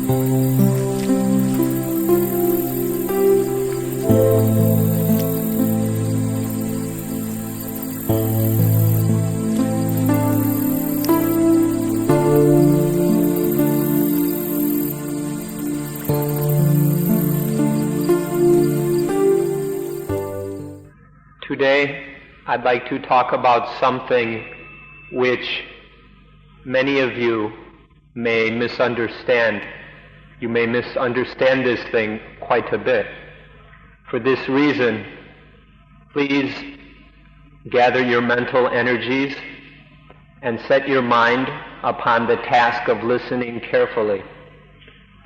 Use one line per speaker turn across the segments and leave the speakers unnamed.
Today, I'd like to talk about something which many of you may misunderstand. You may misunderstand this thing quite a bit. For this reason, please gather your mental energies and set your mind upon the task of listening carefully.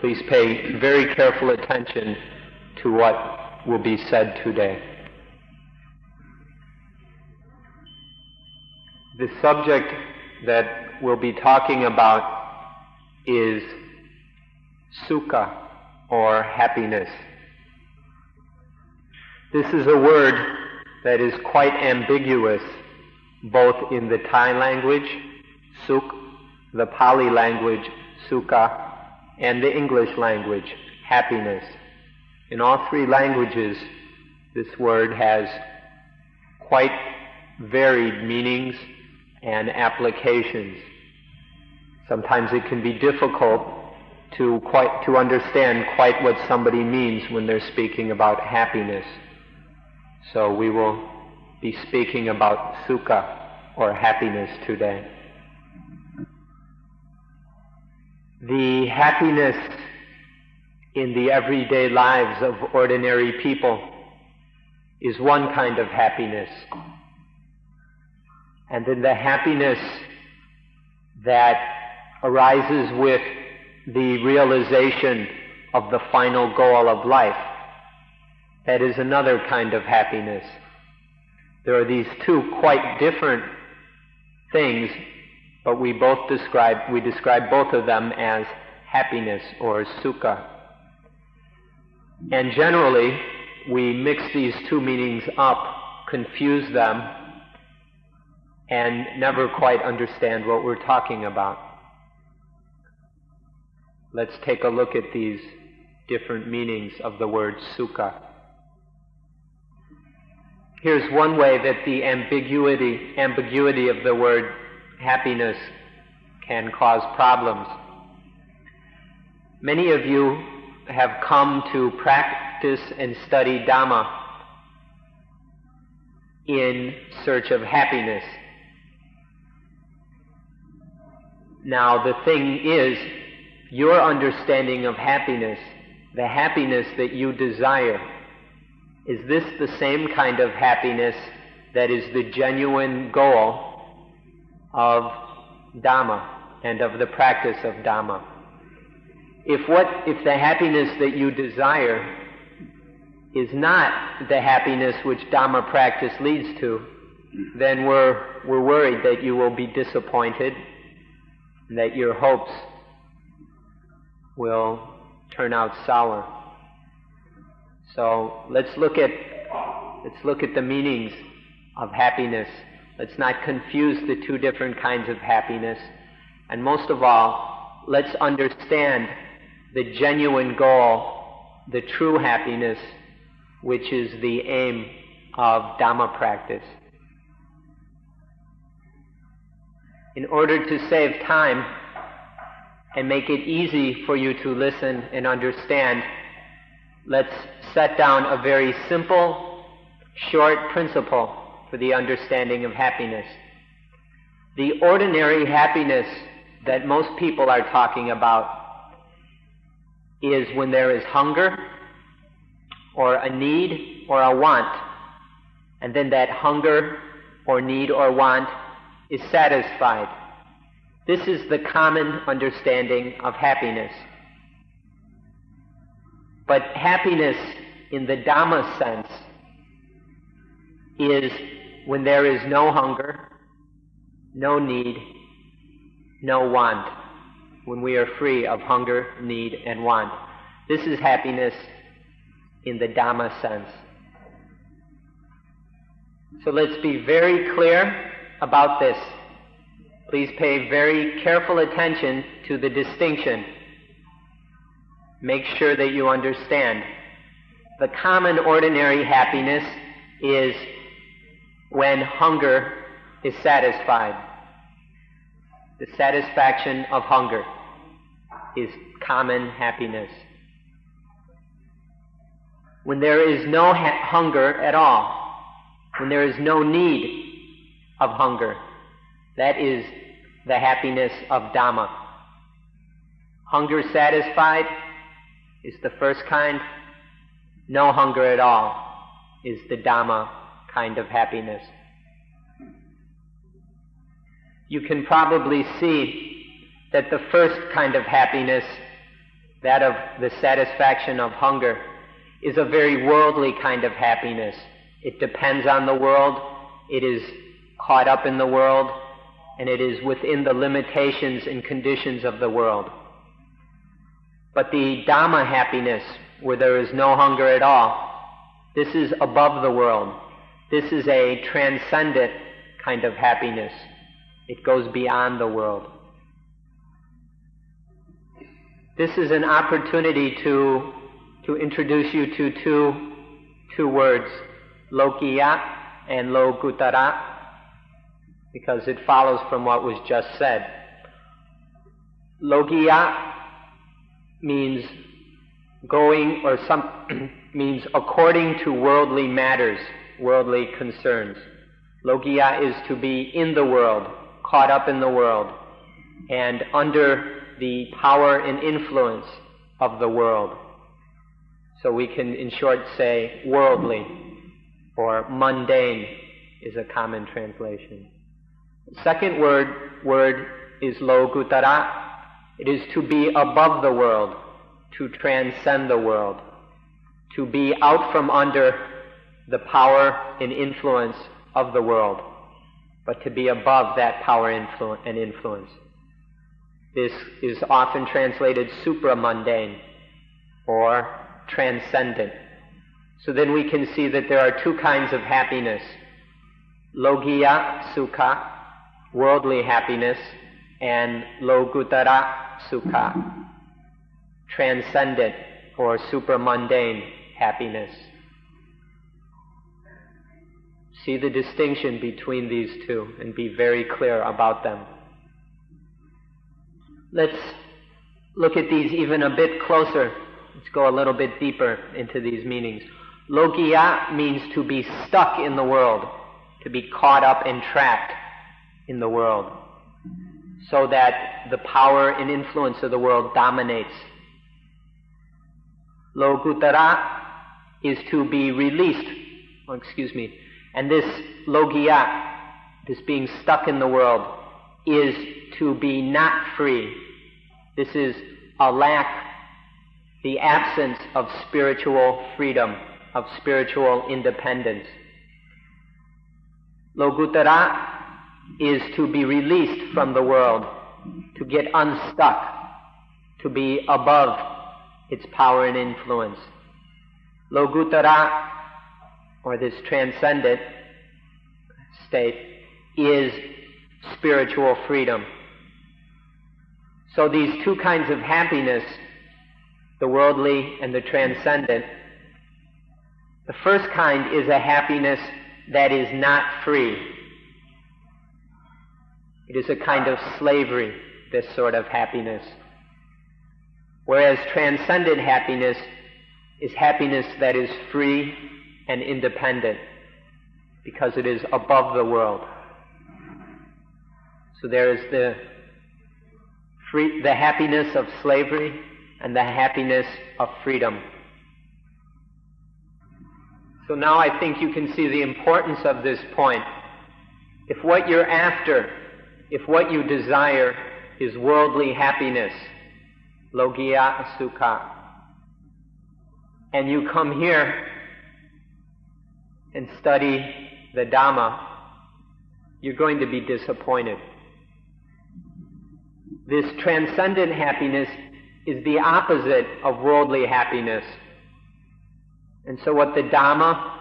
Please pay very careful attention to what will be said today. The subject that we'll be talking about is sukha, or happiness. This is a word that is quite ambiguous, both in the Thai language, sukh, the Pali language, sukha, and the English language, happiness. In all three languages, this word has quite varied meanings and applications. Sometimes it can be difficult to understand quite what somebody means when they're speaking about happiness. So we will be speaking about sukha, or happiness, today. The happiness in the everyday lives of ordinary people is one kind of happiness. And then the happiness that arises with the realization of the final goal of life, that is another kind of happiness. There are these two quite different things, but we describe both of them as happiness, or sukha. And generally, we mix these two meanings up, confuse them, and never quite understand what we're talking about. Let's take a look at these different meanings of the word sukha. Here's one way that the ambiguity of the word happiness can cause problems. Many of you have come to practice and study Dhamma in search of happiness. Now, the thing is, your understanding of happiness, the happiness that you desire, is this the same kind of happiness that is the genuine goal of Dhamma and of the practice of Dhamma? If the happiness that you desire is not the happiness which Dhamma practice leads to, then we're worried that you will be disappointed, and that your hopes will turn out sour. So let's look at the meanings of happiness. Let's not confuse the two different kinds of happiness. And most of all, let's understand the genuine goal, the true happiness, which is the aim of Dhamma practice. In order to save time and make it easy for you to listen and understand, let's set down a very simple, short principle for the understanding of happiness. The ordinary happiness that most people are talking about is when there is hunger, or a need, or a want, and then that hunger, or need, or want is satisfied. This is the common understanding of happiness. But happiness in the Dhamma sense is when there is no hunger, no need, no want, when we are free of hunger, need, and want. This is happiness in the Dhamma sense. So let's be very clear about this. Please pay very careful attention to the distinction. make sure that you understand. The common ordinary happiness is when hunger is satisfied. The satisfaction of hunger is common happiness. When there is no hunger at all, when there is no need of hunger, that is the happiness of Dhamma. Hunger satisfied is the first kind. No hunger at all is the Dhamma kind of happiness. You can probably see that the first kind of happiness, that of the satisfaction of hunger, is a very worldly kind of happiness. It depends on the world, it is caught up in the world, and it is within the limitations and conditions of the world. But the Dhamma happiness, where there is no hunger at all, this is above the world. This is a transcendent kind of happiness. It goes beyond the world. This is an opportunity to introduce you to two words, Lokiya and Lokuttara, because it follows from what was just said. Lokiya means going or means according to worldly matters, worldly concerns. Lokiya is to be in the world, caught up in the world, and under the power and influence of the world. So we can, in short, say worldly or mundane is a common translation. The second word is Lokuttara. It is to be above the world, to transcend the world, to be out from under the power and influence of the world, but to be above that power and influence. This is often translated supramundane or transcendent. So then we can see that there are two kinds of happiness. Lokiya sukha, worldly happiness, and Lokuttara sukha, transcendent or supramundane happiness. See the distinction between these two and be very clear about them. Let's look at these even a bit closer. Let's go a little bit deeper into these meanings. Lokiya means to be stuck in the world, to be caught up and trapped in the world, so that the power and influence of the world dominates. Lokuttara is to be released, and this Lokiya, this being stuck in the world, is to be not free. This is a lack, the absence of spiritual freedom, of spiritual independence. Lokuttara is to be released from the world, to get unstuck, to be above its power and influence. Lokuttara, or this transcendent state, is spiritual freedom. So these two kinds of happiness, the worldly and the transcendent, the first kind is a happiness that is not free. It is a kind of slavery, this sort of happiness. Whereas transcendent happiness is happiness that is free and independent, because it is above the world. So there is the happiness of slavery and the happiness of freedom. So now I think you can see the importance of this point. If what you're after, if what you desire is worldly happiness, Lokiya sukha, and you come here and study the Dhamma, you're going to be disappointed. This transcendent happiness is the opposite of worldly happiness. And so what the Dhamma,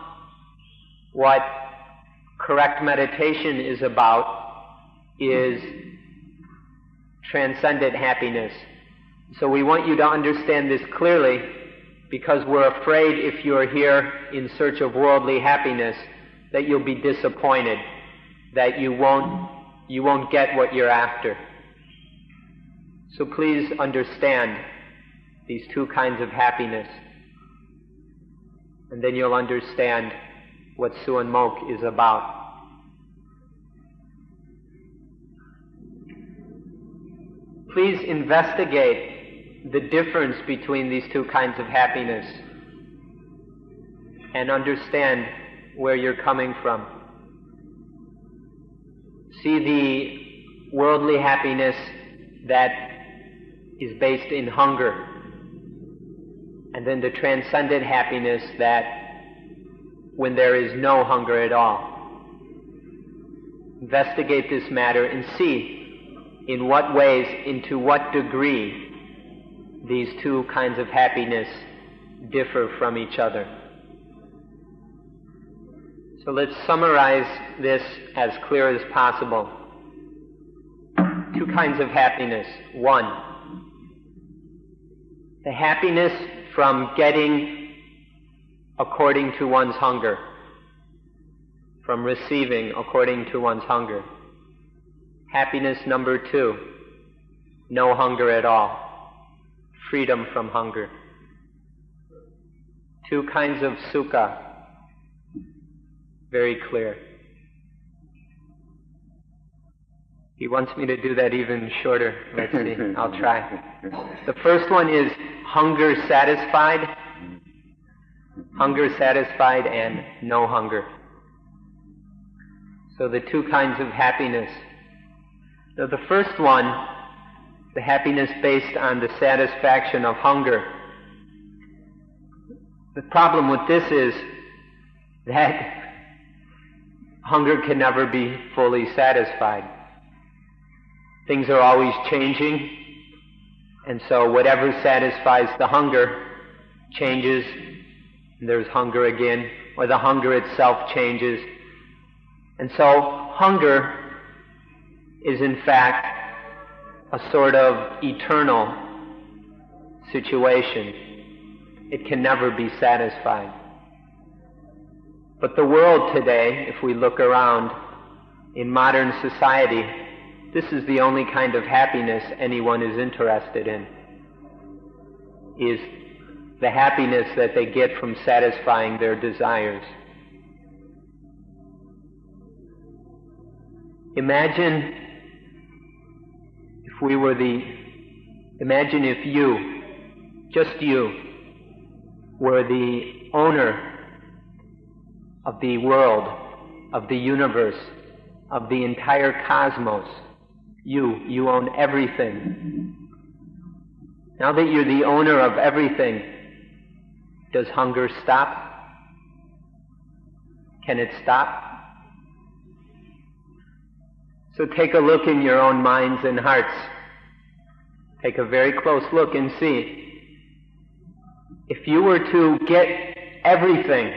what correct meditation is about, is transcendent happiness. So we want you to understand this clearly, because we're afraid if you're here in search of worldly happiness that you'll be disappointed, that you won't get what you're after. So please understand these two kinds of happiness, and then you'll understand what Suan Mokkh is about. Please investigate the difference between these two kinds of happiness and understand where you're coming from. See the worldly happiness that is based in hunger, and then the transcendent happiness that when there is no hunger at all. Investigate this matter and see in what ways, into what degree these two kinds of happiness differ from each other. So let's summarize this as clear as possible. Two kinds of happiness. One, the happiness from getting according to one's hunger, from receiving according to one's hunger. Happiness number two, no hunger at all, freedom from hunger. Two kinds of sukha, very clear. He wants me to do that even shorter. Let's see, I'll try. The first one is hunger satisfied and no hunger. So the two kinds of happiness. Now the first one, the happiness based on the satisfaction of hunger. The problem with this is that hunger can never be fully satisfied. Things are always changing, and so whatever satisfies the hunger changes, and there's hunger again, or the hunger itself changes. And so hunger is in fact a sort of eternal situation. It can never be satisfied. But the world today, if we look around in modern society, this is the only kind of happiness anyone is interested in, is the happiness that they get from satisfying their desires. Imagine if you, just you, were the owner of the world, of the universe, of the entire cosmos. You own everything. Now that you're the owner of everything, does hunger stop? Can it stop? So take a look in your own minds and hearts. Take a very close look and see. If you were to get everything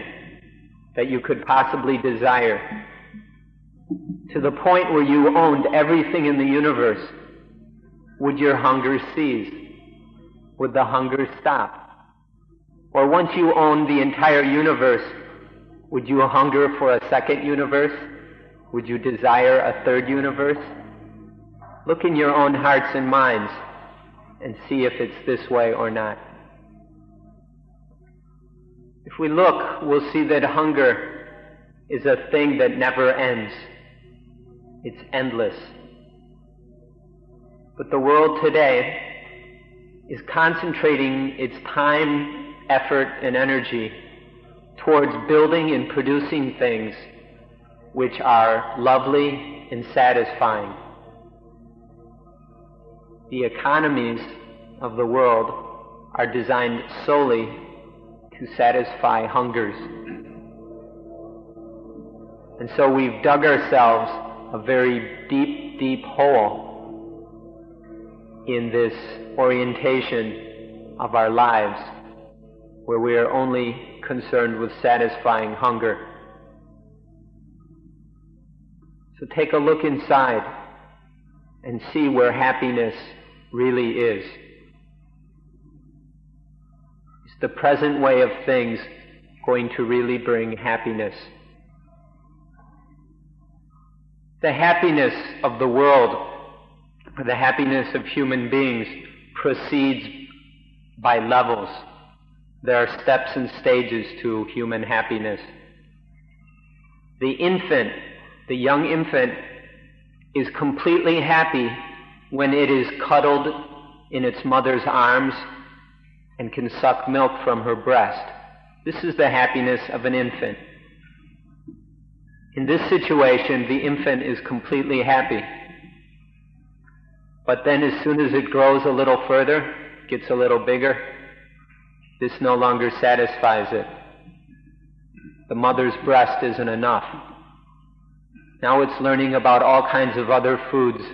that you could possibly desire, to the point where you owned everything in the universe, would your hunger cease? Would the hunger stop? Or once you owned the entire universe, would you hunger for a second universe? Would you desire a third universe? Look in your own hearts and minds and see if it's this way or not. If we look, we'll see that hunger is a thing that never ends. It's endless. But the world today is concentrating its time, effort, and energy towards building and producing things which are lovely and satisfying. The economies of the world are designed solely to satisfy hungers. And so we've dug ourselves a very deep, deep hole in this orientation of our lives, where we are only concerned with satisfying hunger. So take a look inside and see where happiness really is. the present way of things going to really bring happiness? The happiness of the world, or the happiness of human beings, proceeds by levels. There are steps and stages to human happiness. The infant, the young infant, is completely happy when it is cuddled in its mother's arms and can suck milk from her breast. This is the happiness of an infant. In this situation, the infant is completely happy. But then as soon as it grows a little further, gets a little bigger, this no longer satisfies it. The mother's breast isn't enough. Now it's learning about all kinds of other foods.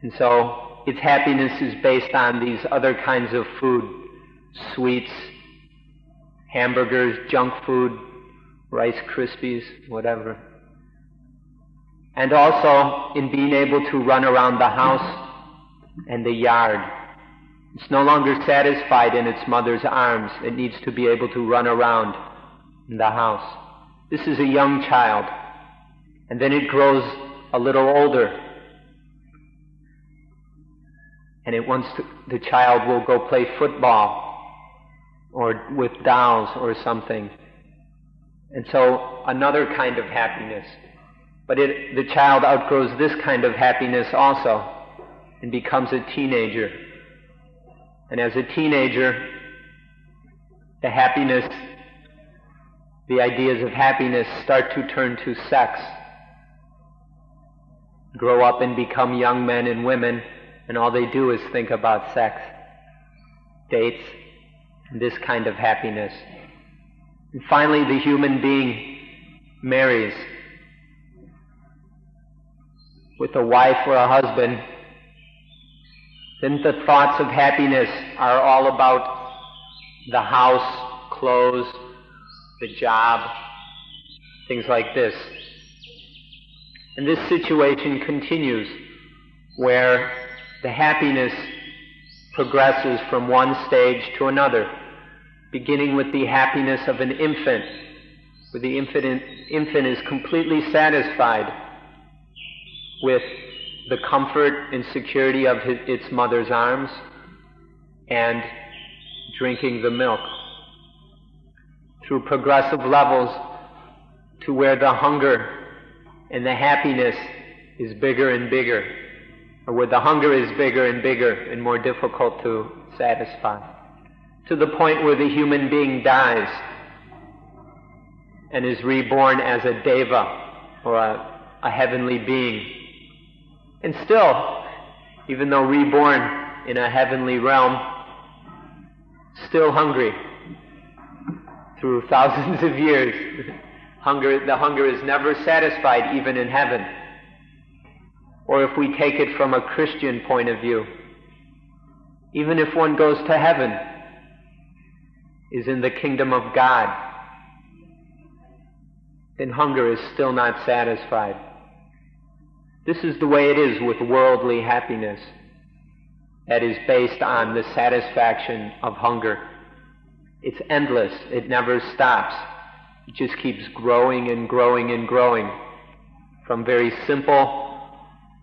And so its happiness is based on these other kinds of food, sweets, hamburgers, junk food, Rice Krispies, whatever. And also in being able to run around the house and the yard. It's no longer satisfied in its mother's arms. It needs to be able to run around in the house. This is a young child. And then it grows a little older. And the child will go play football or with dolls or something. And so another kind of happiness. But the child outgrows this kind of happiness also and becomes a teenager. And as a teenager, the ideas of happiness start to turn to sex. Grow up and become young men and women, and all they do is think about sex, dates, and this kind of happiness. And finally, the human being marries with a wife or a husband. Then the thoughts of happiness are all about the house, clothes, the job, things like this. And this situation continues where the happiness progresses from one stage to another, beginning with the happiness of an infant, where the infant is completely satisfied with the comfort and security of its mother's arms and drinking the milk, through progressive levels to where the hunger and the happiness is bigger and bigger, or where the hunger is bigger and bigger and more difficult to satisfy, to the point where the human being dies and is reborn as a deva, or a heavenly being. And still, even though reborn in a heavenly realm, still hungry. Through thousands of years, the hunger is never satisfied even in heaven. Or if we take it from a Christian point of view, even if one goes to heaven, is in the kingdom of God, then hunger is still not satisfied. This is the way it is with worldly happiness that is based on the satisfaction of hunger. It's endless. It never stops. It just keeps growing and growing and growing, from very simple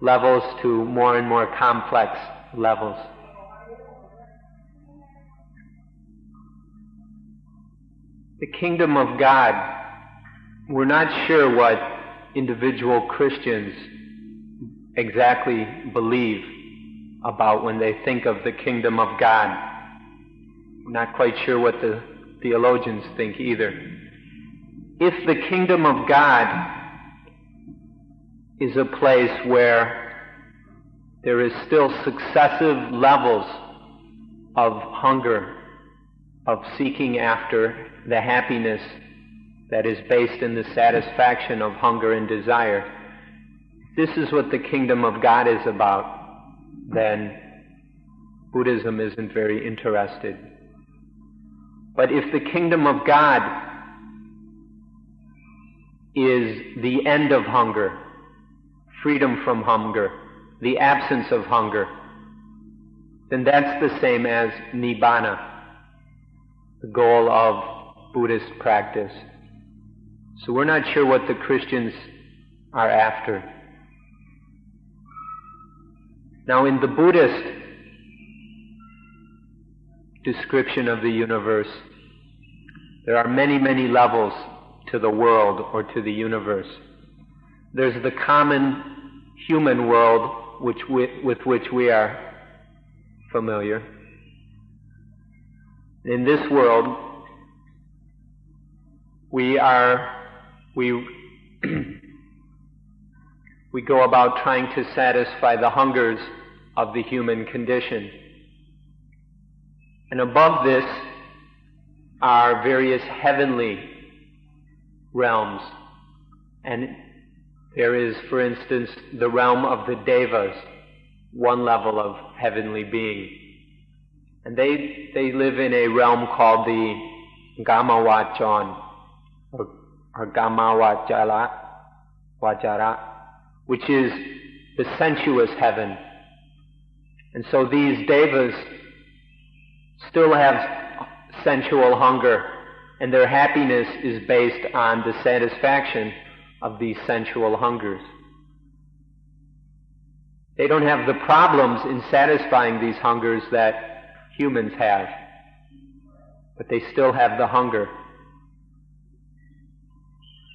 levels to more and more complex levels. The kingdom of God, we're not sure what individual Christians exactly believe about when they think of the kingdom of God. I'm not quite sure what the theologians think either. If the kingdom of God is a place where there is still successive levels of hunger, of seeking after the happiness that is based in the satisfaction of hunger and desire, this is what the kingdom of God is about, then Buddhism isn't very interested. But if the kingdom of God is the end of hunger, freedom from hunger, the absence of hunger, then that's the same as Nibbana, the goal of Buddhist practice. So we're not sure what the Christians are after. Now, in the Buddhist description of the universe, there are many, many levels to the world or to the universe. There's the common human world with which we are familiar. In this world, we go about trying to satisfy the hungers of the human condition. And above this are various heavenly realms. And there is, for instance, the realm of the Devas, one level of heavenly being. And they live in a realm called the Gamavachan, or Gamavachara, which is the sensuous heaven. And so these Devas still have sensual hunger, and their happiness is based on the satisfaction of these sensual hungers. They don't have the problems in satisfying these hungers that humans have, but they still have the hunger.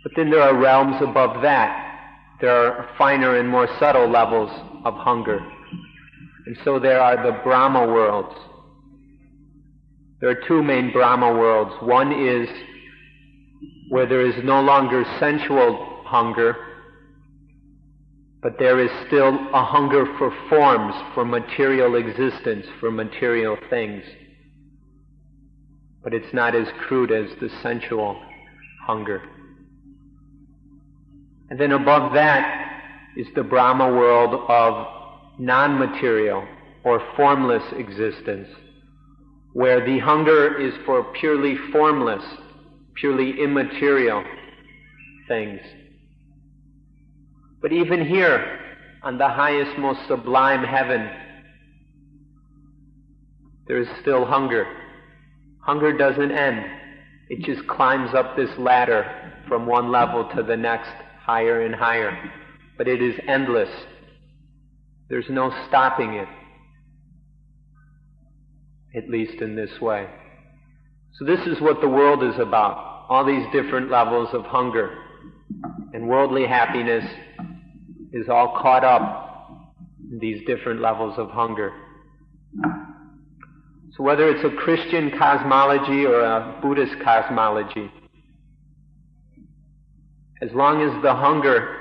But then there are realms above that. There are finer and more subtle levels of hunger. And so there are the Brahma worlds. There are two main Brahma worlds. One is where there is no longer sensual hunger, but there is still a hunger for forms, for material existence, for material things. But it's not as crude as the sensual hunger. And then above that is the Brahma world of non-material or formless existence, where the hunger is for purely formless, purely immaterial things. But even here, on the highest, most sublime heaven, there is still hunger. Hunger doesn't end. It just climbs up this ladder from one level to the next, higher and higher. But it is endless. There's no stopping it, at least in this way. So this is what the world is about, all these different levels of hunger. And worldly happiness is all caught up in these different levels of hunger. So whether it's a Christian cosmology or a Buddhist cosmology, as long as the hunger,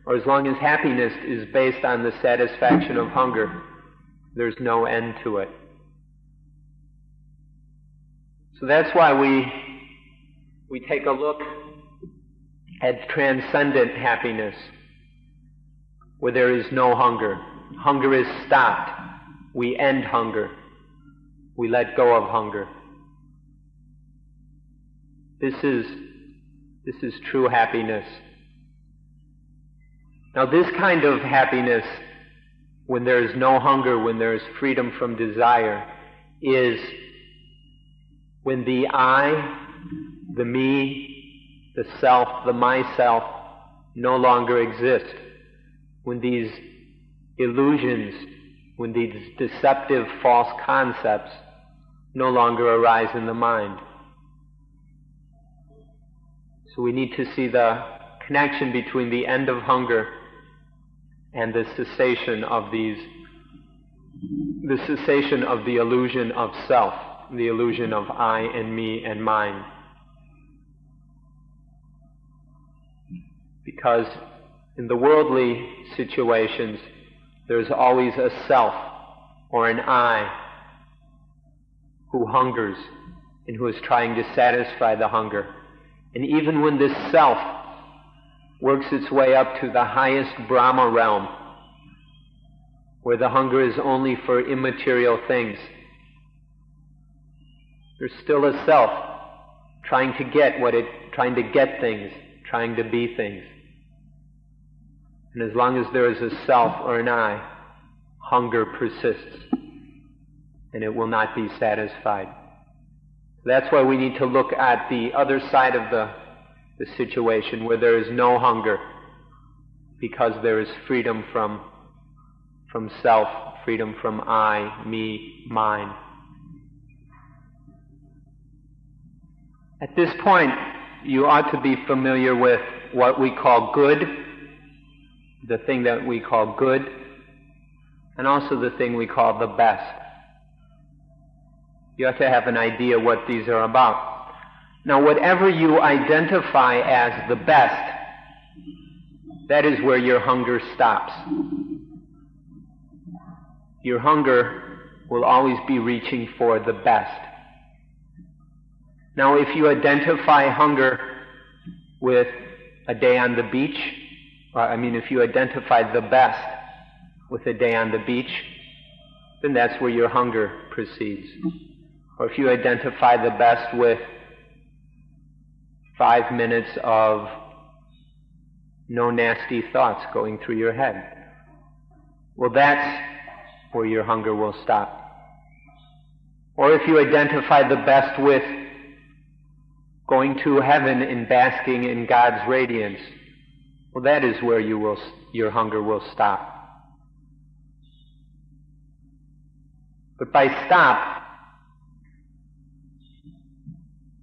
or as long as happiness is based on the satisfaction of hunger, there's no end to it. So that's why we take a look at transcendent happiness, where there is no hunger. Hunger is stopped. We end hunger. We let go of hunger. This is true happiness. Now this kind of happiness, when there is no hunger, when there is freedom from desire, is when the I, the me, the self, the myself no longer exist. When these illusions, when these deceptive false concepts no longer arise in the mind. So we need to see the connection between the end of hunger and the cessation of the illusion of self, the illusion of I and me and mine. Because in the worldly situations, there's always a self or an I who hungers and who is trying to satisfy the hunger. And even when this self works its way up to the highest Brahma realm, where the hunger is only for immaterial things, there's still a self trying to get things, trying to be things. And as long as there is a self or an I, hunger persists. and it will not be satisfied. That's why we need to look at the other side of the situation where there is no hunger, because there is freedom from self, freedom from I, me, mine. At this point, you ought to be familiar with what we call good, the thing that we call good, and also the thing we call the best. You have to have an idea what these are about. Now, whatever you identify as the best, that is where your hunger stops. Your hunger will always be reaching for the best. Now, if you identify hunger with a day on the beach, if you identify the best with a day on the beach, then that's where your hunger proceeds. Or if you identify the best with 5 minutes of no nasty thoughts going through your head, well, that's where your hunger will stop. Or if you identify the best with going to heaven and basking in God's radiance, well, that is where your hunger will stop. But by stop,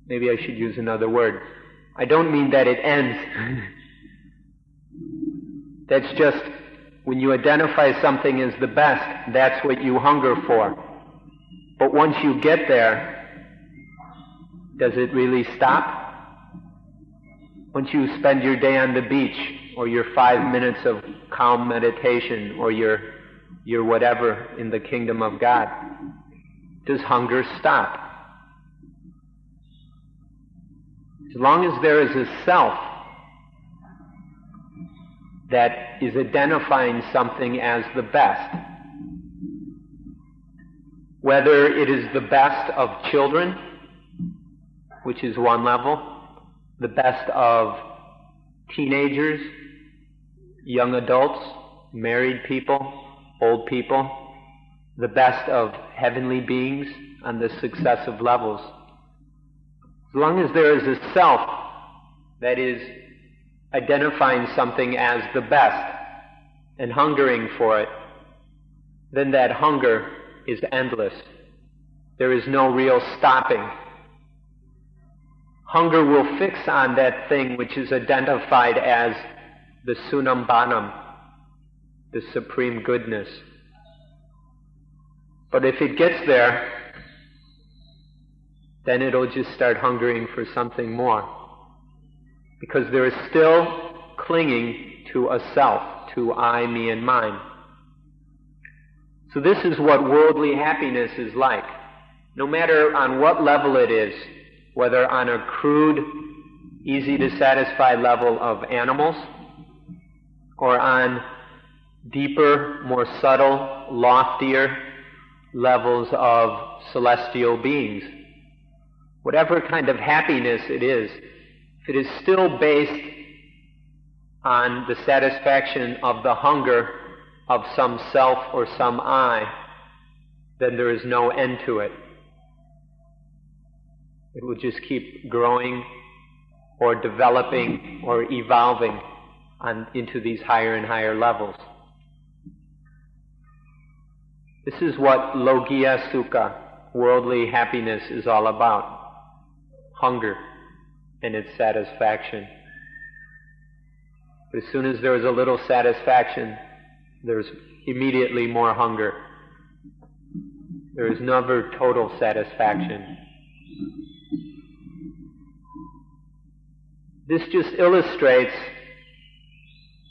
maybe I should use another word. I don't mean that it ends. That's just, when you identify something as the best, that's what you hunger for. But once you get there, does it really stop? Once you spend your day on the beach, or your 5 minutes of calm meditation, or your whatever in the kingdom of God, does hunger stop? As long as there is a self that is identifying something as the best, whether it is the best of children, which is one level, the best of teenagers, young adults, married people, old people, the best of heavenly beings on the successive levels. As long as there is a self that is identifying something as the best and hungering for it, then that hunger is endless. There is no real stopping. Hunger will fix on that thing which is identified as the Sunambanam, the supreme goodness. But if it gets there, then it'll just start hungering for something more. Because there is still clinging to a self, to I, me, and mine. So this is what worldly happiness is like. No matter on what level it is, whether on a crude, easy to satisfy level of animals, or on deeper, more subtle, loftier levels of celestial beings. Whatever kind of happiness it is, if it is still based on the satisfaction of the hunger of some self or some I, then there is no end to it. It will just keep growing or developing or evolving into these higher and higher levels. This is what Lokiya Sukha, worldly happiness, is all about. Hunger and its satisfaction. But as soon as there is a little satisfaction, there's immediately more hunger. There is never total satisfaction. This just illustrates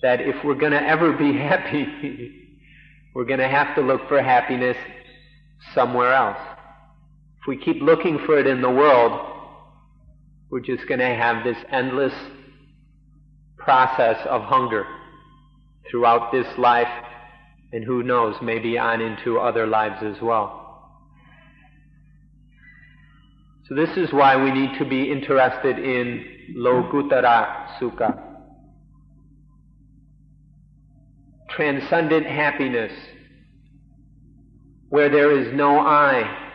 that if we're going to ever be happy, we're going to have to look for happiness somewhere else. If we keep looking for it in the world, we're just going to have this endless process of hunger throughout this life, and who knows, maybe on into other lives as well. So this is why we need to be interested in Lokuttara Sukha, transcendent happiness, where there is no I,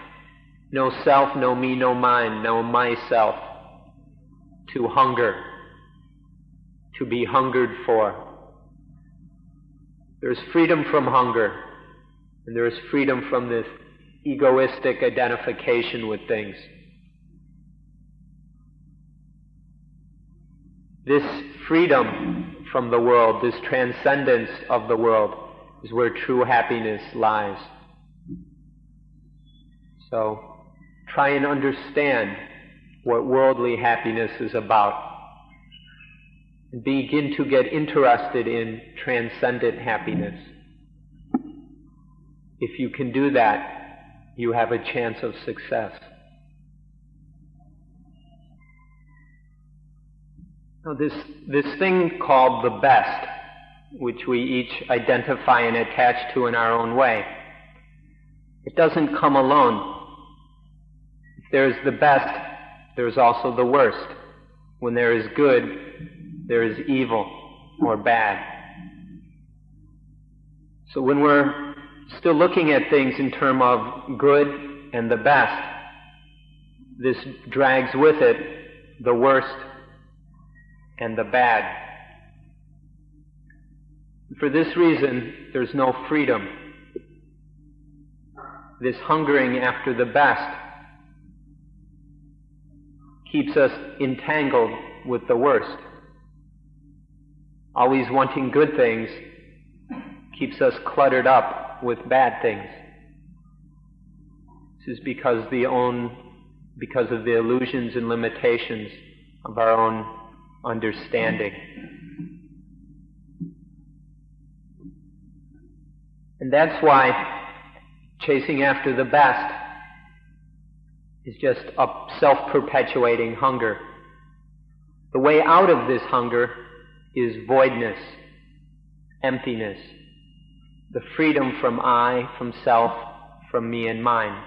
no self, no me, no mine, no myself, to hunger, to be hungered for. There's freedom from hunger, and there is freedom from this egoistic identification with things. This freedom from the world, this transcendence of the world, is where true happiness lies. So, try and understand what worldly happiness is about. And begin to get interested in transcendent happiness. If you can do that, you have a chance of success. Now this thing called the best, which we each identify and attach to in our own way, it doesn't come alone. If there's the best, there's also the worst. When there is good, there is evil or bad. So when we're still looking at things in terms of good and the best, this drags with it the worst and the bad. For this reason, there's no freedom. This hungering after the best keeps us entangled with the worst. Always wanting good things keeps us cluttered up with bad things. This is because of the illusions and limitations of our own understanding. And that's why chasing after the best is just a self-perpetuating hunger. The way out of this hunger is voidness, emptiness, the freedom from I, from self, from me and mine.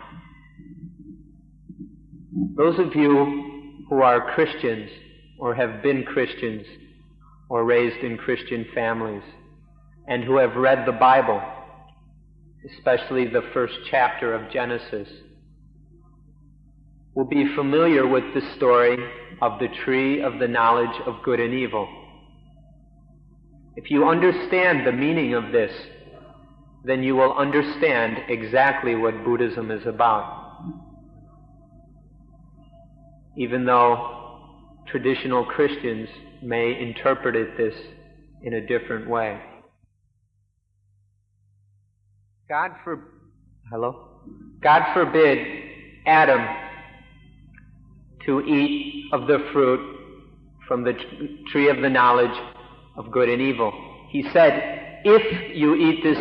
Those of you who are Christians or have been Christians or raised in Christian families and who have read the Bible, especially the first chapter of Genesis, will be familiar with the story of the tree of the knowledge of good and evil. If you understand the meaning of this, then you will understand exactly what Buddhism is about. Even though traditional Christians may interpret this in a different way. God forbid Adam to eat of the fruit from the tree of the knowledge of good and evil. He said, if you eat this...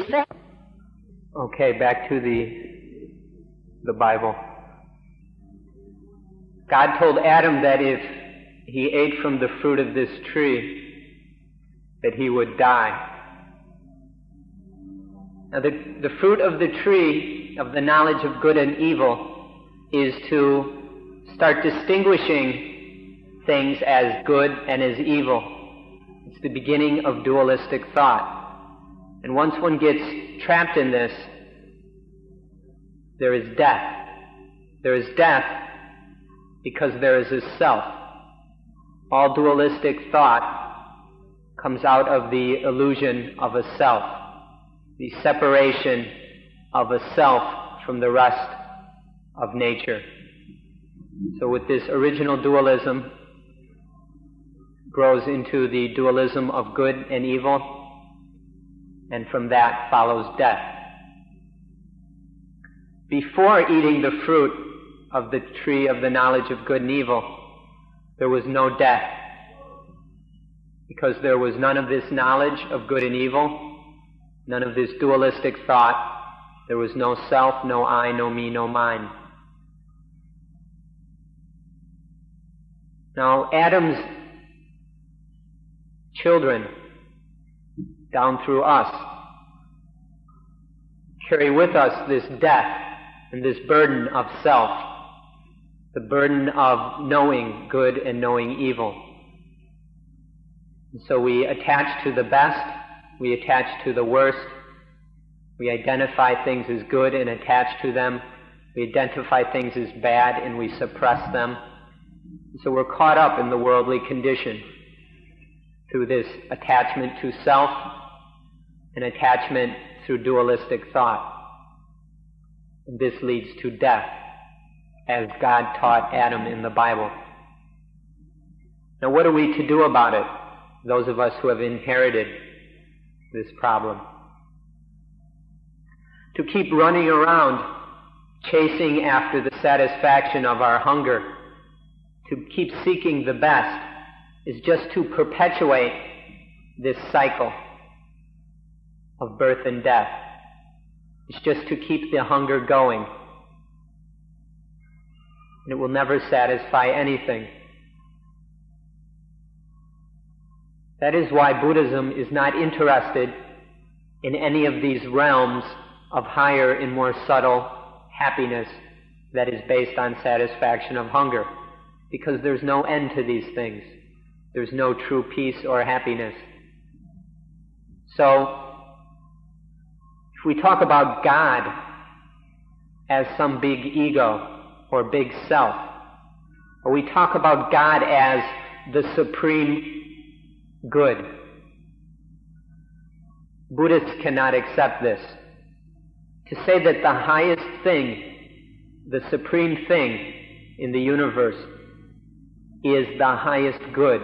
Okay, back to the Bible. God told Adam that if he ate from the fruit of this tree, that he would die. Now the fruit of the tree of the knowledge of good and evil is to start distinguishing things as good and as evil. It's the beginning of dualistic thought. And once one gets trapped in this, there is death. There is death because there is a self. All dualistic thought comes out of the illusion of a self, the separation of a self from the rest of nature. So with this original dualism grows into the dualism of good and evil, and from that follows death. Before eating the fruit of the tree of the knowledge of good and evil, there was no death, because there was none of this knowledge of good and evil, none of this dualistic thought. There was no self, no I, no me, no mine. Now, Adam's children, down through us, carry with us this death and this burden of self, the burden of knowing good and knowing evil. And so we attach to the best, we attach to the worst, We identify things as good and attach to them. We identify things as bad and we suppress them. So we're caught up in the worldly condition through this attachment to self and attachment through dualistic thought. And this leads to death, as God taught Adam in the Bible. Now what are we to do about it, those of us who have inherited this problem? To keep running around chasing after the satisfaction of our hunger, to keep seeking the best, is just to perpetuate this cycle of birth and death. It's just to keep the hunger going. And it will never satisfy anything. That is why Buddhism is not interested in any of these realms of higher and more subtle happiness that is based on satisfaction of hunger. Because there's no end to these things. There's no true peace or happiness. So, if we talk about God as some big ego or big self, or we talk about God as the supreme good, Buddhists cannot accept this. To say that the highest thing, the supreme thing in the universe is the highest good,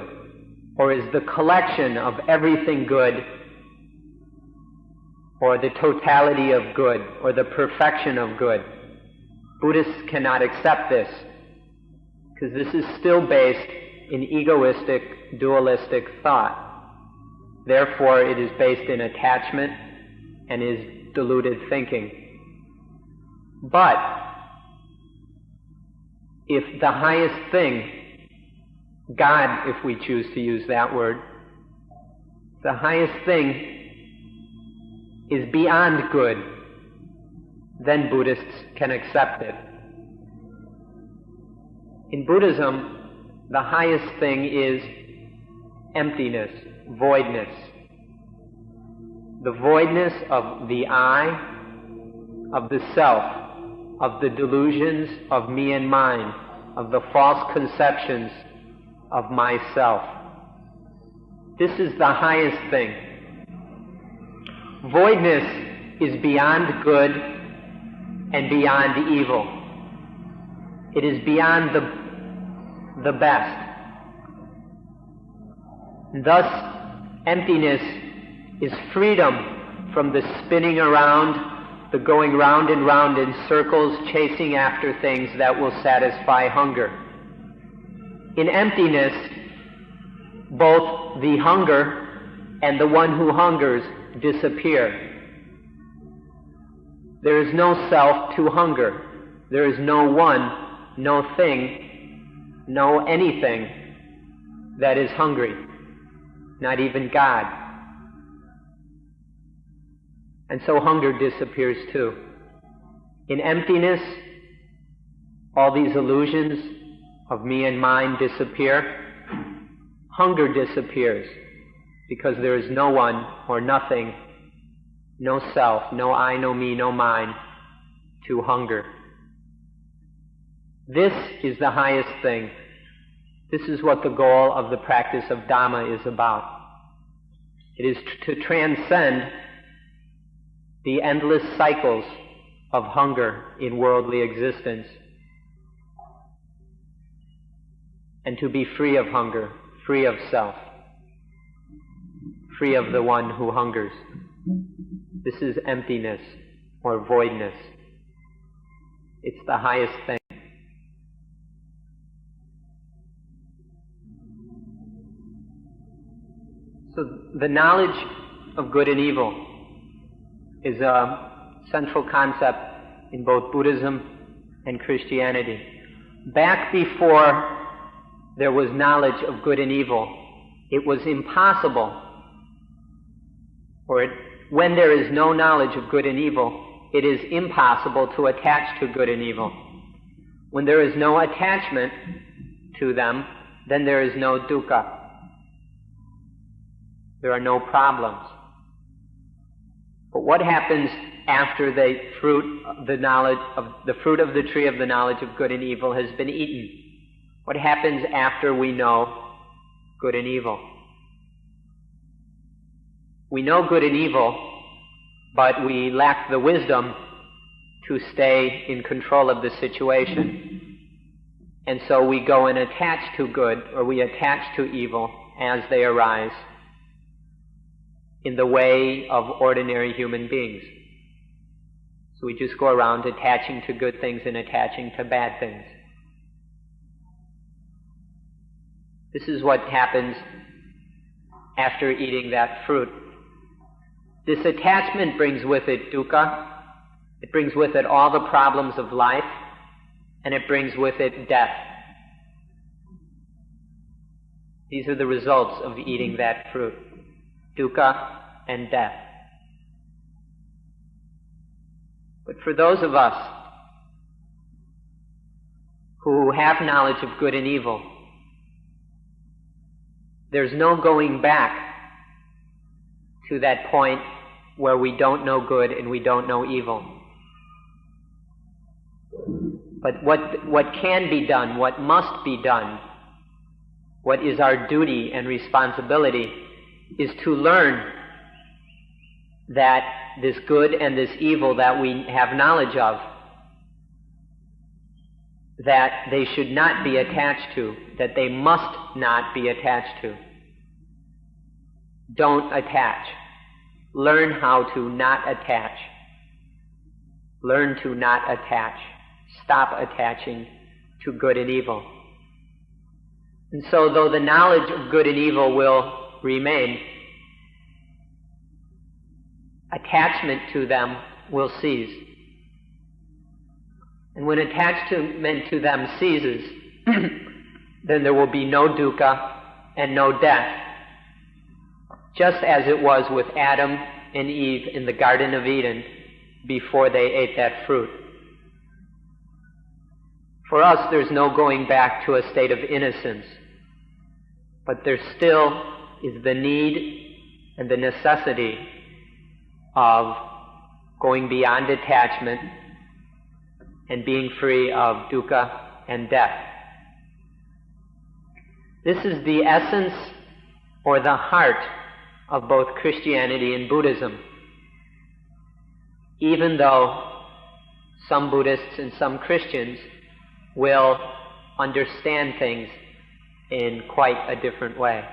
or is the collection of everything good, or the totality of good, or the perfection of good. Buddhists cannot accept this, because this is still based in egoistic, dualistic thought. Therefore, it is based in attachment and is deluded thinking. But if the highest thing, God, if we choose to use that word, the highest thing is beyond good, then Buddhists can accept it. In Buddhism, the highest thing is emptiness, voidness. The voidness of the I, of the self, of the delusions of me and mine, of the false conceptions of myself. This is the highest thing. Voidness is beyond good and beyond evil. It is beyond the best. Thus, emptiness is freedom from the spinning around, the going round and round in circles, chasing after things that will satisfy hunger. In emptiness, both the hunger and the one who hungers disappear. There is no self to hunger. There is no one, no thing, no anything that is hungry, not even God. And so hunger disappears too. In emptiness, all these illusions of me and mine disappear. Hunger disappears because there is no one or nothing, no self, no I, no me, no mine to hunger. This is the highest thing. This is what the goal of the practice of Dhamma is about. It is to transcend the endless cycles of hunger in worldly existence and to be free of hunger, free of self, free of the one who hungers. This is emptiness or voidness. It's the highest thing. So the knowledge of good and evil is a central concept in both Buddhism and Christianity. Back before there was knowledge of good and evil, it was impossible, when there is no knowledge of good and evil, it is impossible to attach to good and evil. When there is no attachment to them, then there is no dukkha. There are no problems. But what happens after the fruit of the tree of the knowledge of good and evil has been eaten? What happens after we know good and evil? We know good and evil, but we lack the wisdom to stay in control of the situation. And so we go and attach to good, or we attach to evil as they arise in the way of ordinary human beings. So we just go around attaching to good things and attaching to bad things. This is what happens after eating that fruit. This attachment brings with it dukkha, it brings with it all the problems of life, and it brings with it death. These are the results of eating that fruit: dukkha and death. But for those of us who have knowledge of good and evil, there's no going back to that point where we don't know good and we don't know evil. But what can be done, what must be done, what is our duty and responsibility, is to learn that this good and this evil that we have knowledge of, that they should not be attached to, that they must not be attached to. Don't attach. Learn how to not attach. Learn to not attach. Stop attaching to good and evil. And so though the knowledge of good and evil will remain, attachment to them will cease. And when attachment to them ceases, then there will be no dukkha and no death, just as it was with Adam and Eve in the Garden of Eden before they ate that fruit. For us, there's no going back to a state of innocence, but there still is the need and the necessity of going beyond attachment and being free of dukkha and death. This is the essence or the heart of both Christianity and Buddhism. Even though some Buddhists and some Christians will understand things in quite a different way.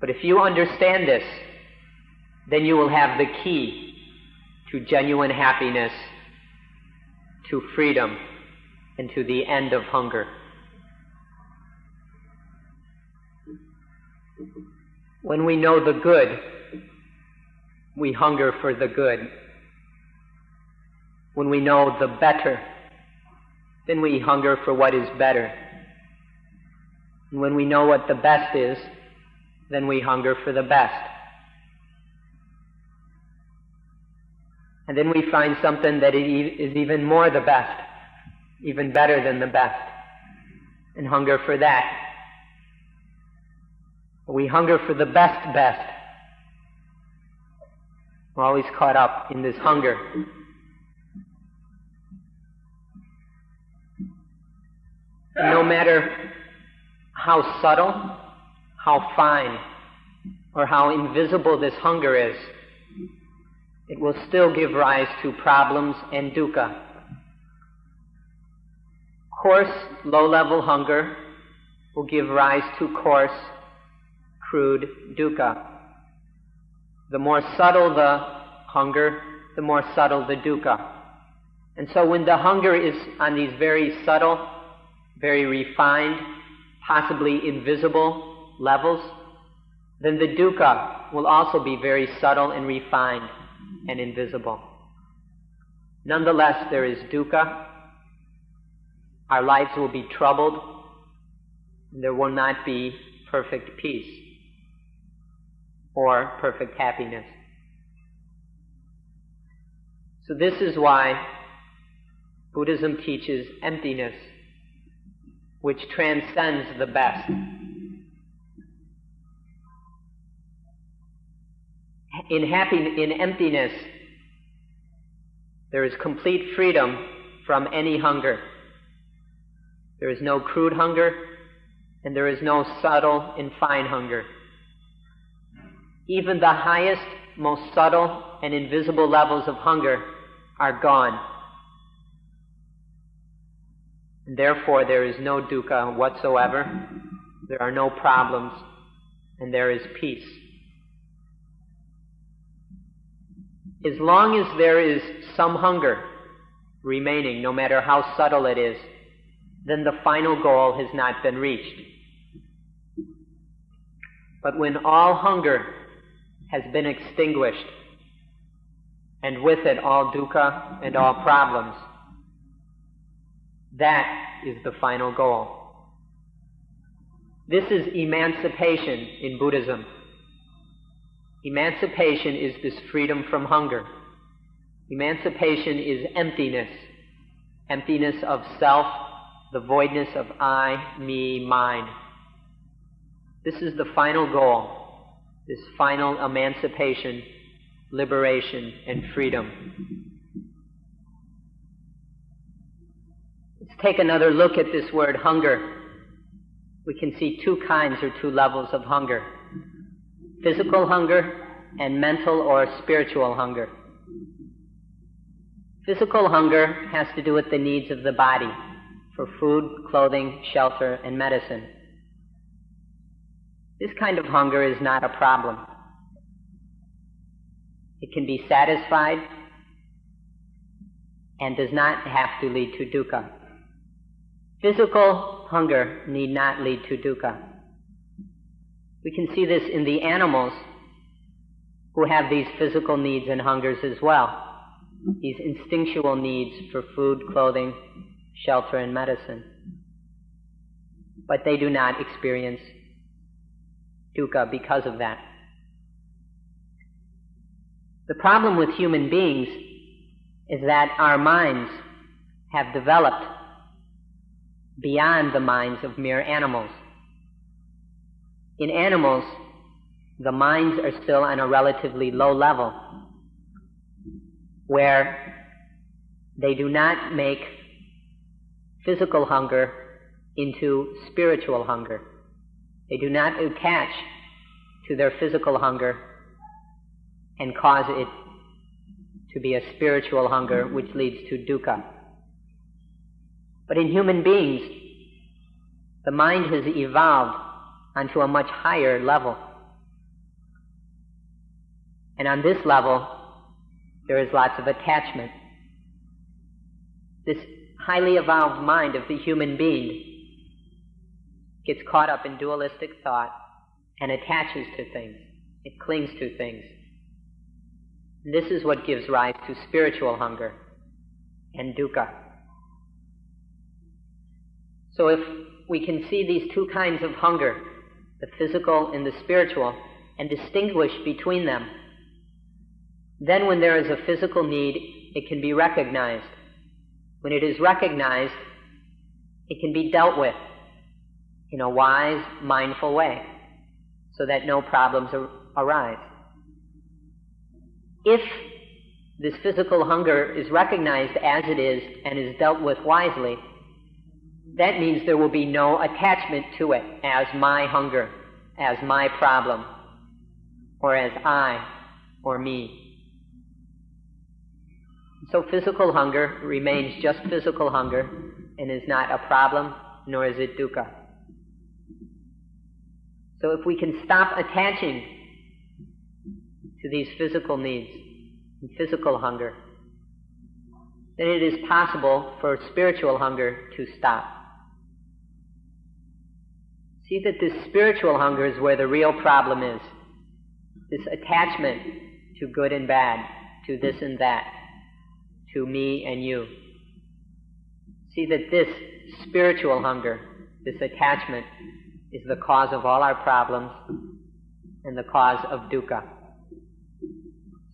But if you understand this, then you will have the key to genuine happiness, to freedom, and to the end of hunger. When we know the good, we hunger for the good. When we know the better, then we hunger for what is better. And when we know what the best is, then we hunger for the best. And then we find something that is even more the best, even better than the best, and hunger for that. We hunger for the best. We're always caught up in this hunger. And no matter how subtle, how fine, or how invisible this hunger is, it will still give rise to problems and dukkha. Coarse, low-level hunger will give rise to coarse, crude dukkha. The more subtle the hunger, the more subtle the dukkha. And so when the hunger is on these very subtle, very refined, possibly invisible levels, then the dukkha will also be very subtle and refined and invisible. Nonetheless, there is dukkha. Our lives will be troubled. And there will not be perfect peace or perfect happiness. So this is why Buddhism teaches emptiness, which transcends the best. In emptiness,
There is complete freedom from any hunger. There is no crude hunger, and there is no subtle and fine hunger. Even the highest, most subtle and invisible levels of hunger are gone. And therefore, there is no dukkha whatsoever, there are no problems, and there is peace. As long as there is some hunger remaining, no matter how subtle it is, then the final goal has not been reached. But when all hunger has been extinguished, and with it all dukkha and all problems, that is the final goal. This is emancipation in Buddhism. Emancipation is this freedom from hunger. Emancipation is emptiness. Emptiness of self, the voidness of I, me, mine. This is the final goal, this final emancipation, liberation, and freedom. Let's take another look at this word hunger. We can see two kinds or two levels of hunger: physical hunger and mental or spiritual hunger. Physical hunger has to do with the needs of the body for food, clothing, shelter, and medicine. This kind of hunger is not a problem. It can be satisfied and does not have to lead to dukkha. Physical hunger need not lead to dukkha. We can see this in the animals who have these physical needs and hungers as well, these instinctual needs for food, clothing, shelter, and medicine. But they do not experience dukkha because of that. The problem with human beings is that our minds have developed beyond the minds of mere animals. In animals, the minds are still on a relatively low level, where they do not make physical hunger into spiritual hunger. They do not attach to their physical hunger and cause it to be a spiritual hunger which leads to dukkha. But in human beings, the mind has evolved onto a much higher level. And on this level, there is lots of attachment. This highly evolved mind of the human being gets caught up in dualistic thought and attaches to things. It clings to things. And this is what gives rise to spiritual hunger and dukkha. So if we can see these two kinds of hunger, the physical and the spiritual, and distinguish between them, then when there is a physical need, it can be recognized. When it is recognized, it can be dealt with in a wise, mindful way, so that no problems arise. If this physical hunger is recognized as it is and is dealt with wisely, that means there will be no attachment to it as my hunger, as my problem, or as I or me. So physical hunger remains just physical hunger and is not a problem, nor is it dukkha. So if we can stop attaching to these physical needs and physical hunger, then it is possible for spiritual hunger to stop. See that this spiritual hunger is where the real problem is. This attachment to good and bad, to this and that, to me and you. See that this spiritual hunger, this attachment, is the cause of all our problems and the cause of dukkha.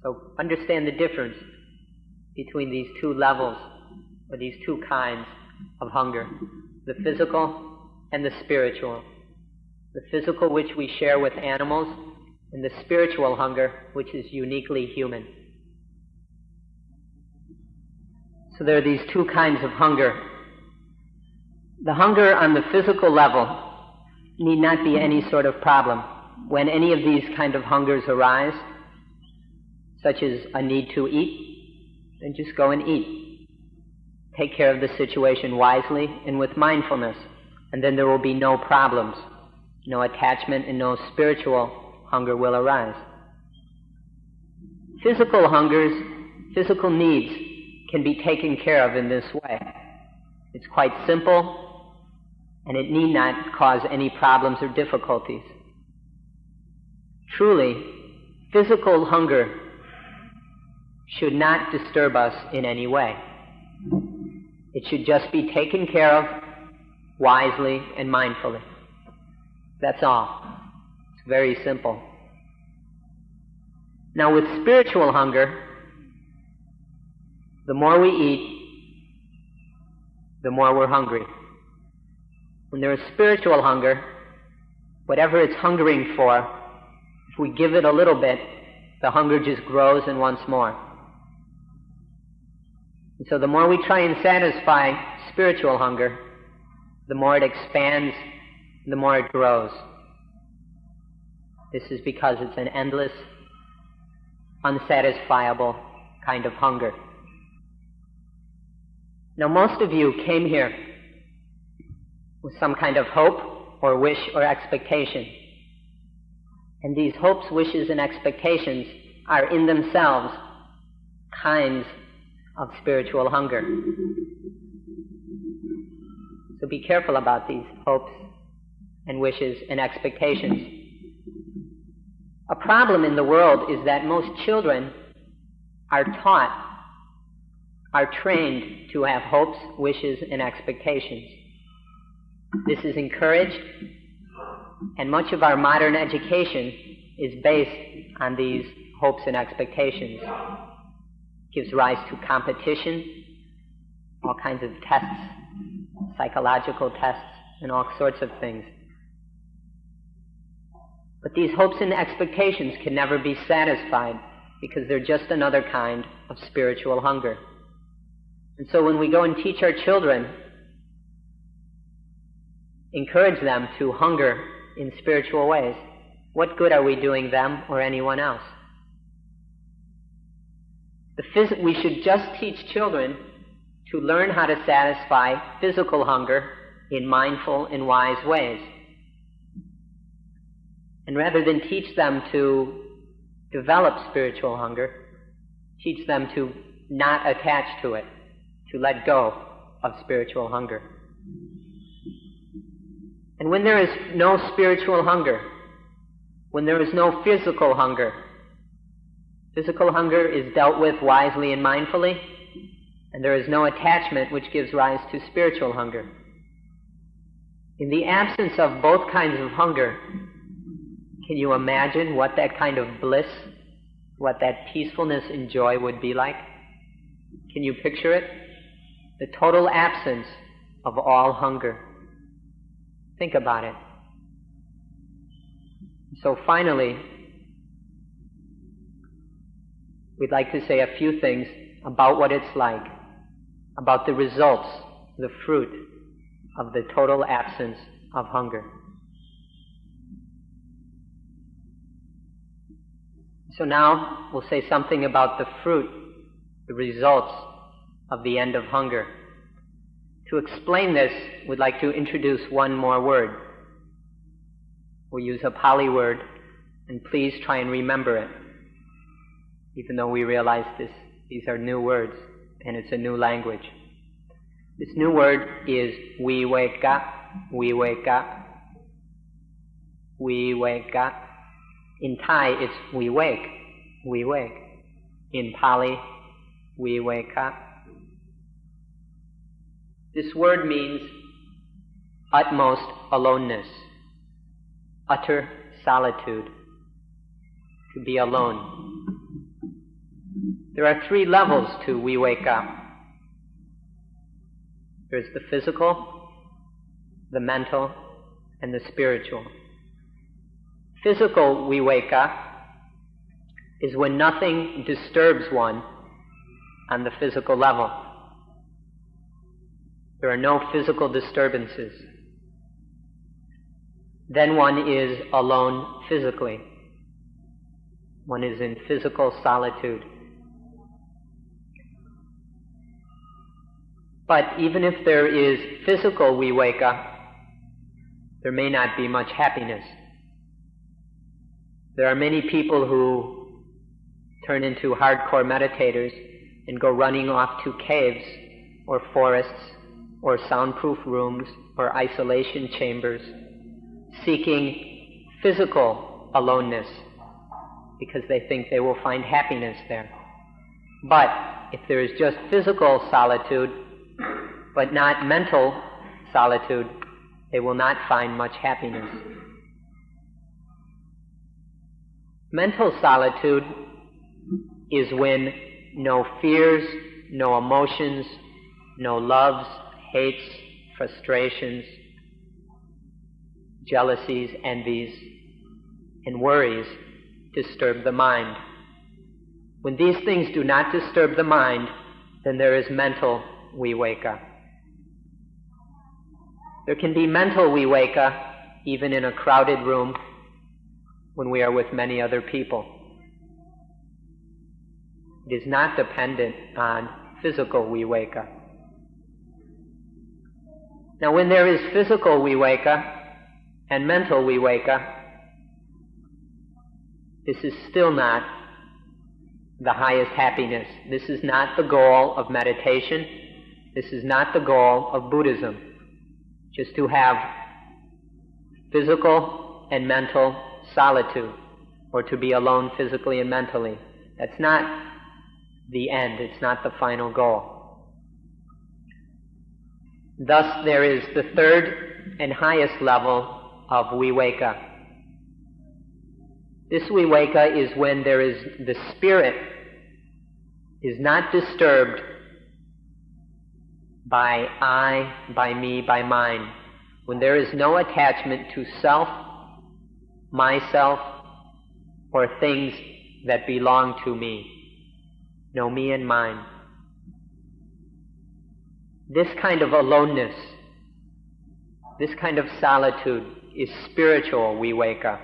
So understand the difference between these two levels, or these two kinds of hunger, the physical and the spiritual. The physical which we share with animals, and the spiritual hunger which is uniquely human. So there are these two kinds of hunger. The hunger on the physical level need not be any sort of problem. When any of these kind of hungers arise, such as a need to eat, then just go and eat. Take care of the situation wisely and with mindfulness, and then there will be no problems. No attachment and no spiritual hunger will arise. Physical hungers, physical needs can be taken care of in this way. It's quite simple, and it need not cause any problems or difficulties. Truly, physical hunger should not disturb us in any way. It should just be taken care of wisely and mindfully. That's all. It's very simple. Now with spiritual hunger, the more we eat, the more we're hungry. When there is spiritual hunger, whatever it's hungering for, if we give it a little bit, the hunger just grows and wants more. And so the more we try and satisfy spiritual hunger, the more it expands, the more it grows. This is because it's an endless, unsatisfiable kind of hunger. Now most of you came here with some kind of hope or wish or expectation. And these hopes, wishes, and expectations are in themselves kinds of spiritual hunger. So be careful about these hopes and wishes and expectations. A problem in the world is that most children are taught, are trained to have hopes, wishes, and expectations. This is encouraged, and much of our modern education is based on these hopes and expectations. It gives rise to competition, all kinds of tests, psychological tests, and all sorts of things. But these hopes and expectations can never be satisfied because they're just another kind of spiritual hunger. And so when we go and teach our children, encourage them to hunger in spiritual ways, what good are we doing them or anyone else? We should just teach children to learn how to satisfy physical hunger in mindful and wise ways. And rather than teach them to develop spiritual hunger, teach them to not attach to it, to let go of spiritual hunger. And when there is no spiritual hunger, when there is no physical hunger is dealt with wisely and mindfully, and there is no attachment which gives rise to spiritual hunger. In the absence of both kinds of hunger, can you imagine what that kind of bliss, what that peacefulness and joy would be like? Can you picture it? The total absence of all hunger. Think about it. So finally, we'd like to say a few things about what it's like, about the results, the fruit of the total absence of hunger. So now we'll say something about the fruit, the results of the end of hunger. To explain this, we'd like to introduce one more word. We'll use a Pali word, and please try and remember it, even though we realize these are new words, and it's a new language. This new word is viveka, viveka, viveka. In Thai, it's vivek, vivek. In Pali, viveka. This word means utmost aloneness, utter solitude, to be alone. There are 3 levels to viveka. There's the physical, the mental, and the spiritual. Physical viveka is when nothing disturbs one on the physical level. There are no physical disturbances. Then one is alone physically. One is in physical solitude. But even if there is physical viveka, there may not be much happiness. There are many people who turn into hardcore meditators and go running off to caves or forests or soundproof rooms or isolation chambers, seeking physical aloneness because they think they will find happiness there. But if there is just physical solitude, but not mental solitude, they will not find much happiness. Mental solitude is when no fears, no emotions, no loves, hates, frustrations, jealousies, envies, and worries disturb the mind. When these things do not disturb the mind, then there is mental viveka. There can be mental viveka even in a crowded room when we are with many other people. It is not dependent on physical viveka. Now, when there is physical viveka and mental viveka, this is still not the highest happiness. This is not the goal of meditation. This is not the goal of Buddhism. Just to have physical and mental solitude, or to be alone physically and mentally. That's not the end. It's not the final goal. Thus, there is the third and highest level of viveka. This viveka is when there is the spirit is not disturbed by I, by me, by mine. When there is no attachment to self, myself, or things that belong to me. No me and mine. This kind of aloneness, this kind of solitude is spiritual viveka.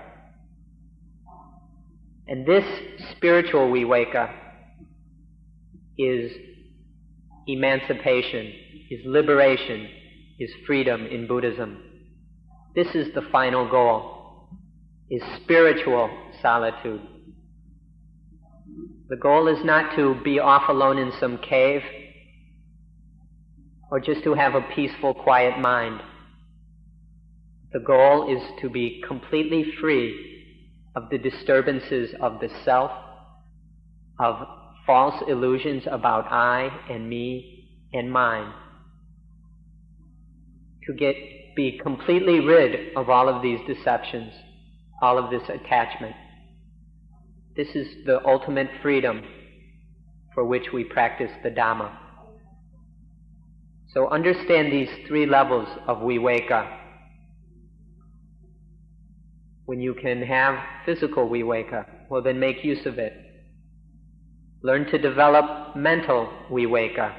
And this spiritual viveka is emancipation, is liberation, is freedom in Buddhism. This is the final goal, is spiritual solitude. The goal is not to be off alone in some cave or just to have a peaceful, quiet mind. The goal is to be completely free of the disturbances of the self, of false illusions about I and me and mine. To be completely rid of all of these deceptions, all of this attachment. This is the ultimate freedom for which we practice the Dhamma. So understand these three levels of viveka. When you can have physical viveka, well then make use of it. Learn to develop mental viveka.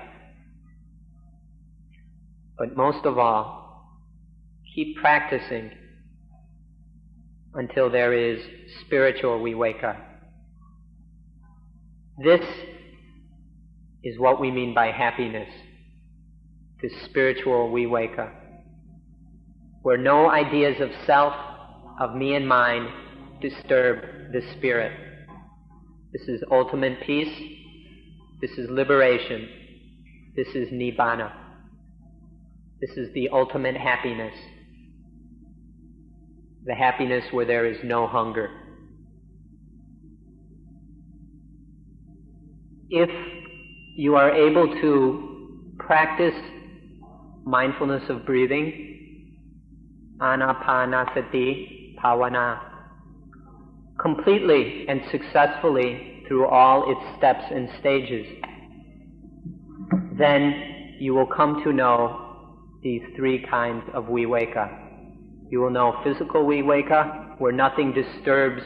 But most of all, keep practicing until there is spiritual viveka. This is what we mean by happiness, this spiritual viveka, where no ideas of self, of me and mine, disturb the spirit. This is ultimate peace. This is liberation. This is nibbana. This is the ultimate happiness. The happiness where there is no hunger. If you are able to practice mindfulness of breathing, anapanasati bhavana, completely and successfully through all its steps and stages, then you will come to know these three kinds of viveka. You will know physical viveka, where nothing disturbs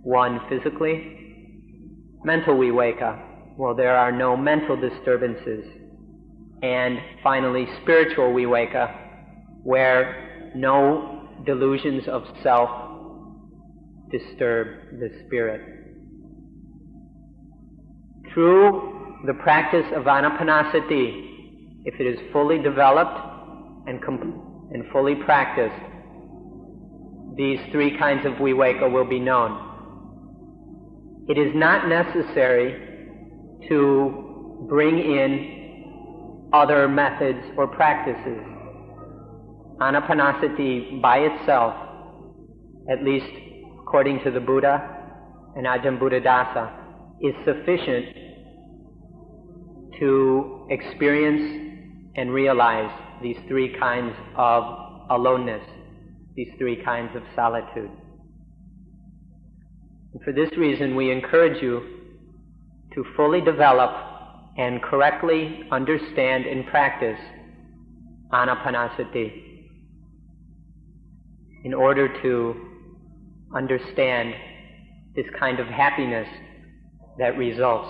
one physically. Mental viveka, well, there are no mental disturbances. and finally spiritual viveka, where no delusions of self disturb the spirit. Through the practice of anapanasati, if it is fully developed and fully practiced, these three kinds of viveka will be known. It is not necessary to bring in other methods or practices. Anapanasati by itself, at least according to the Buddha and Ajahn Buddhadasa, is sufficient to experience and realize these three kinds of aloneness, these three kinds of solitude. And for this reason, we encourage you to fully develop and correctly understand and practice anapanasati in order to understand this kind of happiness that results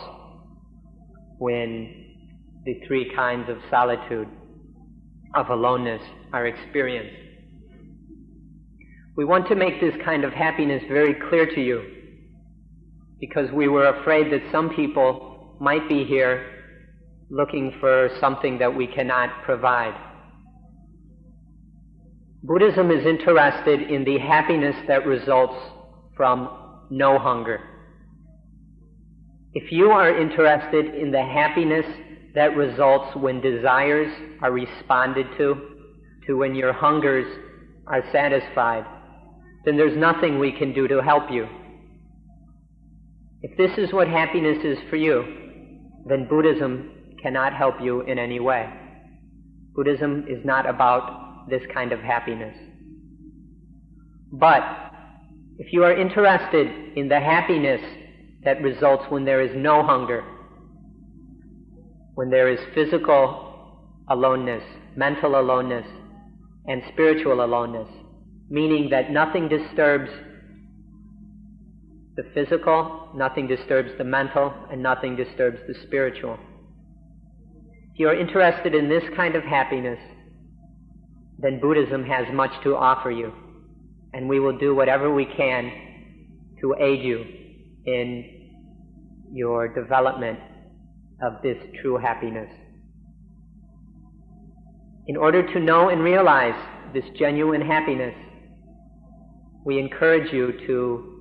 when the three kinds of solitude, of aloneness, are experienced. We want to make this kind of happiness very clear to you, because we were afraid that some people might be here looking for something that we cannot provide. Buddhism is interested in the happiness that results from no hunger. If you are interested in the happiness that results when desires are responded to when your hungers are satisfied, then there's nothing we can do to help you. If this is what happiness is for you, then Buddhism cannot help you in any way. Buddhism is not about this kind of happiness. But if you are interested in the happiness that results when there is no hunger, when there is physical aloneness, mental aloneness, and spiritual aloneness, meaning that nothing disturbs the physical, nothing disturbs the mental, and nothing disturbs the spiritual. If you are interested in this kind of happiness, then Buddhism has much to offer you, and we will do whatever we can to aid you in your development of this true happiness. In order to know and realize this genuine happiness, we encourage you to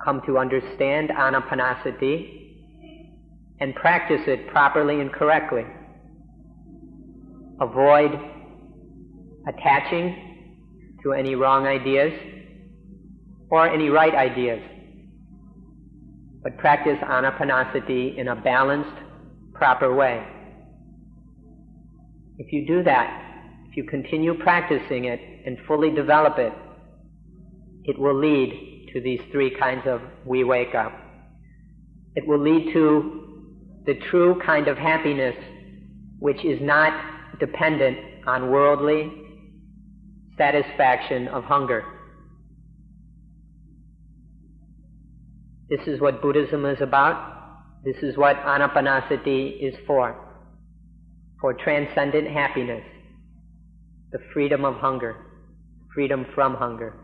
come to understand anapanasati and practice it properly and correctly. Avoid attaching to any wrong ideas or any right ideas, but practice anapanasati in a balanced, proper way. If you do that, if you continue practicing it and fully develop it, it will lead to these three kinds of viveka. It will lead to the true kind of happiness which is not dependent on worldly satisfaction of hunger. This is what Buddhism is about. This is what anapanasati is for transcendent happiness, the freedom of hunger, freedom from hunger,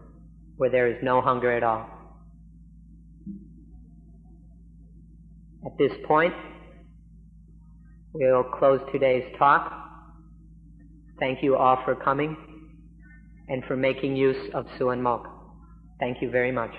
where there is no hunger at all. At this point, we'll close today's talk. Thank you all for coming and for making use of Suan Mokkh. Thank you very much.